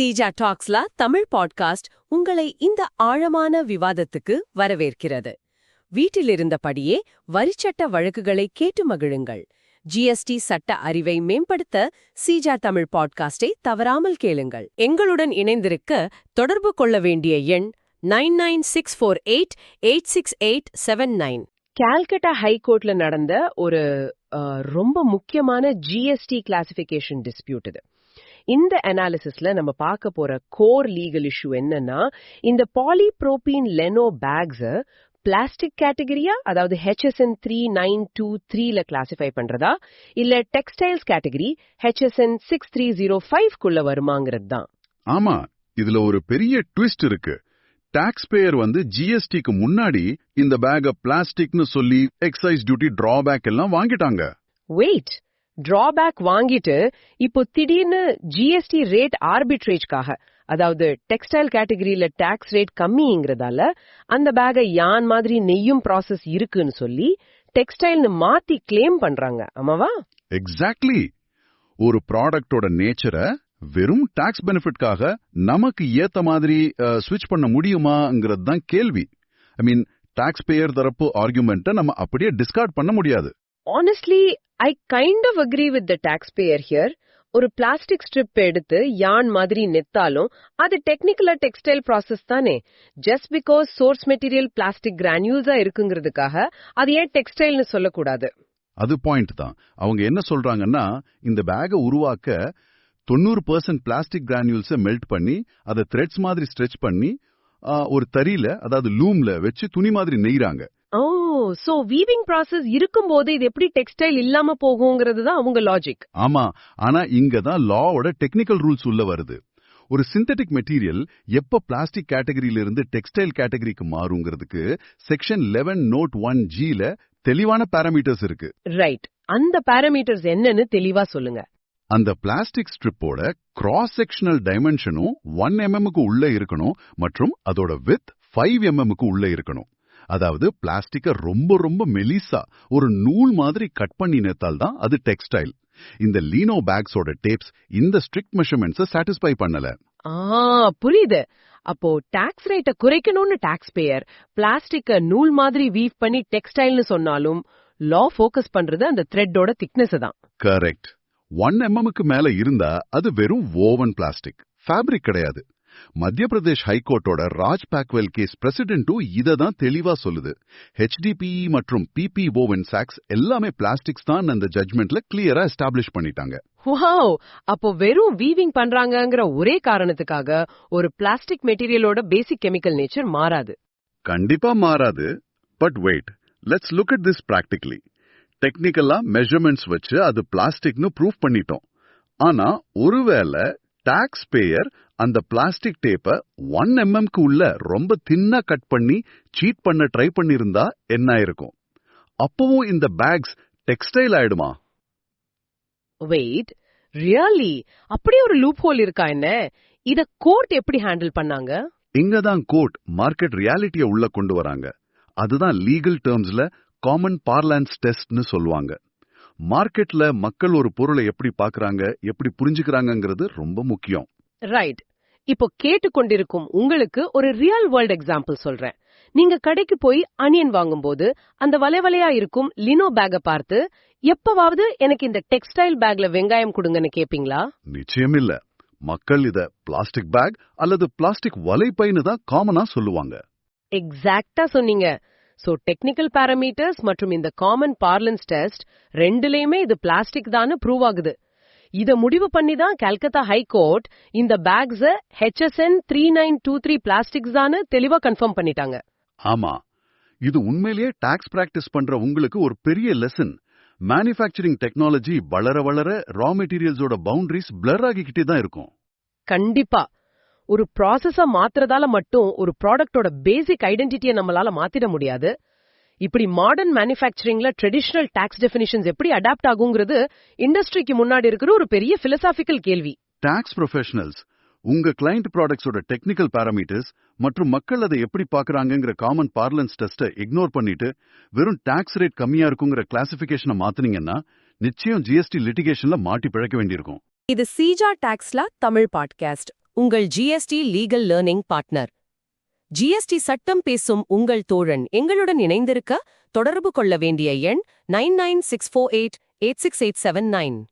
Seeja டாக்ஸ்ல Tamil podcast உங்களை இந்த ஆழமான விவாதத்துக்கு வரவேற்கிறது. வீட்டிலிருந்தபடியே வரிச்சட்ட வழக்குகளை கேட்டு மகிழுங்கள். ஜிஎஸ்டி சட்ட அறிவை மேம்படுத்த சீஜா தமிழ் பாட்காஸ்டை தவறாமல் கேளுங்கள். எங்களுடன் இணைந்திருக்க தொடர்பு கொள்ள வேண்டிய எண் 9964886879. கால்கட்டா ஹைகோர்ட்ல நடந்த ஒரு ரொம்ப முக்கியமான ஜிஎஸ்டி கிளாசிபிகேஷன் டிஸ்பியூட் இது. இந்த அனாலிசிஸ்ல நம்ம பார்க்க போற கோர் லீகல் இஷ்யூ என்னன்னா, இந்த பாலிப்ரோபீன் லெனோ பேக்ஸ் பிளாஸ்டிக் கேட்டகரியா, அதாவது HSN 3923ல கிளாசிஃபை பண்றதா, இல்ல டெக்ஸ்டைல்ஸ் கேட்டகரி HSN 6305 குள்ள வருமாங்கிறது தான். ஆமா, இதுல ஒரு பெரிய ட்விஸ்ட் இருக்கு. டாக்ஸ் பேயர் ஜிஎஸ்டிக்கு முன்னாடி இந்த பேக பிளாஸ்டிக்னு சொல்லி எக்ஸைஸ் டியூட்டி டிராபேக் எல்லாம் வாங்கிட்டாங்க. வெயிட், டிராபேக் வாங்கிட்டு இப்போ திடீர்னு ஜிஎஸ்டி ரேட் ஆர்பிட்ரேஜ்காக, அதாவது டெக்ஸ்டைல் கேட்டகரியில டாக்ஸ் ரேட் கம்மிங்கிறதால அந்த பேக யான் மாதிரி நெய்யும் ப்ராசஸ் இருக்குன்னு சொல்லி டெக்ஸ்டைல்னு மாத்தி கிளைம் பண்றாங்க. ஆமாவா? எக்ஸாக்ட்லி. ஒரு ப்ராடக்டோட நேச்சரை வெறும் டாக்ஸ் பெனிஃபிட்காக நமக்கு ஏத்த மாதிரி ஸ்விட்ச் பண்ண முடியுமாங்கிறது தான் கேள்வி. ஐ மீன், டாக்ஸ் பேயர் தரப்பு ஆர்குமெண்ட்டை நம்ம அப்படியே டிஸ்கார்ட் பண்ண முடியாது. Honestly, I kind of agree with the taxpayer here. ஒரு பிளாஸ்டிக் ஸ்ட்ரிப் எடுத்து யான் மாதிரி நெத்தாலும் அது டெக்னிக்கலா டெக்ஸ்டைல் ப்ராசஸ் தானே. Just because source material plastic கிரானியூல்ஸா இருக்குங்கிறதுக்காக அது ஏன் டெக்ஸ்டைல்னு சொல்லக்கூடாது? அது பாயிண்ட் தான். அவங்க என்ன சொல்றாங்கன்னா, இந்த பேகை உருவாக்க 90% பிளாஸ்டிக் கிரானியூல்ஸை மெல்ட் பண்ணி அதை த்ரெட்ஸ் மாதிரி ஸ்ட்ரெச் பண்ணி ஒரு தறியில, அதாவது லூம்ல வச்சு துணி மாதிரி நெய்றாங்க. ஓ, சோ வீவிங் ப்ராசஸ் இருக்கும்போது இது எப்படி டெக்ஸ்டைல் இல்லாம போகுங்கிறது தான் அவங்க லாஜிக். ஆமா, ஆனா இங்க தான் லாவோட டெக்னிக்கல் ரூல்ஸ் உள்ள வருது. ஒரு சிந்தட்டிக் மெட்டீரியல் எப்ப பிளாஸ்டிக் கேட்டகரியில இருந்து டெக்ஸ்டைல் கேட்டகரிக்கு மாறுங்கிறதுக்கு செக்ஷன் 11 நோட் 1Gல தெளிவான பாராமீட்டர்ஸ் இருக்கு. ரைட், அந்த பாராமீட்டர்ஸ் என்னன்னு தெளிவா சொல்லுங்க. அந்த பிளாஸ்டிக் ஸ்ட்ரிப்போட கிராஸ் செக்ஷனல் டைமென்ஷனும் 1 mm உள்ள இருக்கணும் மற்றும் அதோட வித் 5 mm உள்ள இருக்கணும். அதாவது பிளாஸ்டிக்க ரொம்ப ரொம்ப மெலிசா ஒரு நூல் மாதிரி கட் பண்ணி நேத்தால் தான் அது டெக்ஸ்டைல். இந்த லீனோ பேக்ஸோட டேப்ஸ் இந்த ஸ்ட்ரிக்ட் மெஷர்மெண்ட்ஸை சாட்டிஸ்ஃபை பண்ணல. புரியுது. அப்போ டாக்ஸ் ரேட்டை குறைக்கணும்னு டாக்ஸ் பேயர் பிளாஸ்டிக்க நூல் மாதிரி வீவ் பண்ணி டெக்ஸ்டைல்னு சொன்னாலும் லா ஃபோக்கஸ் பண்றது அந்த த்ரெட்டோட திக்னஸ் தான். கரெக்ட். 1 mmக்கு மேல இருந்தா அது வெறும் ஓவன் பிளாஸ்டிக், ஃபேப்ரிக் கிடையாது. மத்திய பிரதேஷ் ஹைகோர்ட்டோட ராஜ் பாக்வெல் கேஸ் பிரசிடென்ட்டும் இதை தான் தெளிவா சொல்லுது. HDPE மற்றும் PP ஓவன் சாக்ஸ் எல்லாமே பிளாஸ்டிக்ஸ் தான் அந்த ஜட்மெண்ட்ல கிளியரா எஸ்டாப்ளிஷ் பண்ணிட்டாங்க. வாவ், அப்போ வெறும் வீவிங் பண்றாங்கங்கிற ஒரே காரணத்துக்காக ஒரு பிளாஸ்டிக் மெட்டீரியலோட பேசிக் கெமிக்கல் நேச்சர் மாறாது. கண்டிப்பா மாறாது. But wait, let's look at this practically. டெக்னிக்கலா மெஷர்மெண்ட்ஸ் வச்சு அது பிளாஸ்டிக்னு ப்ரூவ் பண்ணிட்டோம். ஆனா ஒருவேளை டாக்ஸ் பேயர் அந்த பிளாஸ்டிக் டேப்பை 1 mmக்கு உள்ள ரொம்ப தின்னா கட் பண்ணி சீட் பண்ண ட்ரை பண்ணிருந்தா என்ன இருக்கும்? அப்பவும் இந்த பேக்ஸ் டெக்ஸ்டைல் ஆயிடுமா? வெயிட், ரியலி அப்படி ஒரு லூப் ஹோல் இருக்கா என்ன? இத கோர்ட் எப்படி ஹேண்டில் பண்ணாங்க? இங்கதான் கோர்ட் மார்க்கெட் ரியாலிட்டியை உள்ள கொண்டு வராங்க. அதுதான் லீகல் டேர்ம்ஸ்ல காமன் பார்லான்ஸ் டெஸ்ட்னு சொல்லுவாங்க. மார்க்கெட்ல மக்கள் ஒரு பொருளை எப்படி பாக்குறாங்க, எப்படி புரிஞ்சுக்கிறாங்கிறது ரொம்ப முக்கியம். ரைட். இப்போ கேட்டுக்கொண்டிருக்கும் உங்களுக்கு ஒரு ரியல் வேர்ல்ட் எக்ஸாம்பிள் சொல்றேன். நீங்க கடைக்கு போய் அனியன் வாங்கும்போது அந்த வலைவலையா இருக்கும் லினோ பேக்க பார்த்து எப்பவாவது எனக்கு இந்த டெக்ஸ்டைல் பேக்ல வெங்காயம் கொடுங்கன்னு கேப்பீங்களா? நிச்சயம் இல்ல. மக்கள் இத பிளாஸ்டிக் பேக் அல்லது பிளாஸ்டிக் வலைப்பைன்னு தான் காமனா சொல்லுவாங்க. எக்ஸாக்ட்டா சொன்னீங்க. சோ டெக்னிக்கல் பாராமீட்டர்ஸ் மற்றும் இந்த காமன் பார்லன்ஸ் டெஸ்ட் ரெண்டுலயுமே இது பிளாஸ்டிக் தான் ப்ரூவ் ஆகுது. இத முடிவு பண்ணி தான் கல்கத்தா ஹைகோர்ட் இந்த பேக்ஸ் HSN 3923 பிளாஸ்டிக்ஸ் தான் தெளிவா கன்ஃபார்ம் பண்ணிட்டாங்க. ஆமா, இது உண்மையிலேயே டாக்ஸ் பிராக்டிஸ் பண்ற உங்களுக்கு ஒரு பெரிய லெசன். மேனுஃபேக்சரிங் டெக்னாலஜி வளர வளர ரா மெட்டீரியல்ஸோட பவுண்டரிஸ் பிளர் ஆகிக்கிட்டே தான் இருக்கும். கண்டிப்பா. ஒரு ப்ராசஸ மாத்துறதால மட்டும் ஒரு ப்ராடக்டோட பேசிக் ஐடென்டிட்டியை நம்மளால மாத்திட முடியாது. இப்படி மாடர்ன் மேனுஃபேக்சரிங்ல ட்ரெடிஷனல் டாக்ஸ் டெஃபினிஷன்ஸ் எப்படி அடாப்ட் ஆகுங்கிறது இண்டஸ்ட்ரிக்கு முன்னாடி இருக்கிற ஒரு பெரிய பிலோசாபிக்கல் கேள்வி. டாக்ஸ் ப்ரொஃபஷனல்ஸ் உங்க கிளையண்ட் ப்ராடக்ட்ஸோட டெக்னிக்கல் பாராமீட்டர்ஸ் மற்றும் மக்கள் அதை எப்படி பாக்குறாங்கங்கிற காமன் பார்லன்ஸ் டெஸ்ட்டை இக்னோர் பண்ணிட்டு வெறும் டாக்ஸ் ரேட் கம்மியா இருக்குங்கிற கிளாசிபிகேஷனை மாத்துனீங்கன்னா நிச்சயம் ஜிஎஸ்டி லிட்டிகேஷன்ல மாட்டி பிழைக்க வேண்டியிருக்கும். இது சீஜா டாக்ஸ்ல தமிழ் பாட்காஸ்ட். உங்கள் GST legal learning partner. GST சட்டம் பேசும் உங்கள் தோழன் எங்களுடன் இணைந்திருக்க தொடர்பு கொள்ள வேண்டிய எண் 9964886879.